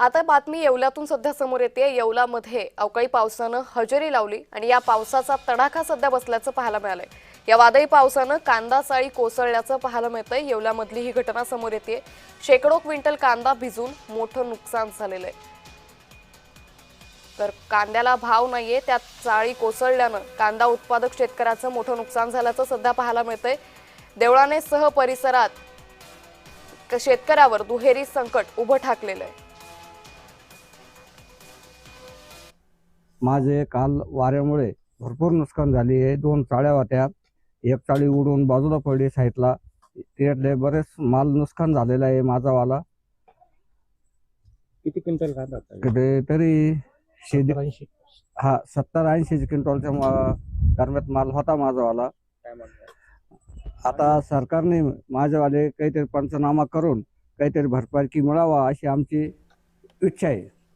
आता बातमी येवल्यातून सध्या समोर येते। येवल्यामध्ये अवकाळी पावसानं हजेरी लावली आणि या पावसाचा तडाखा सध्या बसल्याचं पाहायला मिळालंय। या वादळी पावसानं कांदा साळी कोसळल्याचं पाहायला मिळतंय। येवल्यामधली ही घटना समोर येते। शेकडो क्विंटल कांदा भिजून मोठं नुकसान झालेलं आहे। तर कांद्याला भाव नाहीये, त्यात साळी कोसळल्यानं कांदा उत्पादक शेतकऱ्याचं मोठं नुकसान झाल्याचं सध्या पाहायला मिळतंय। देवळाने सह परिसरात शेतकऱ्यावर दुहेरी संकट उभं ठाकलेलं आहे। माझे काल वाऱ्यामुळे भरपूर नुकसान झाली आहे। 2 चाळ्या होत्या, एक चाळी उडून बाजूला पडली साईडला। त्यातले बरेच माल नुकसान झालेला आहे माझा वाला। किती क्विंटल कांदा होता? तरी 70-80 हा 70-80 क्विंटलच्या दरम्यान माल होता माझा वाला। काय म्हणताय? आता सरकारने माझ्यावाले काहीतरी पंचनामा करून काहीतरी भरपाई मिळावा अशी आमची इच्छा आहे।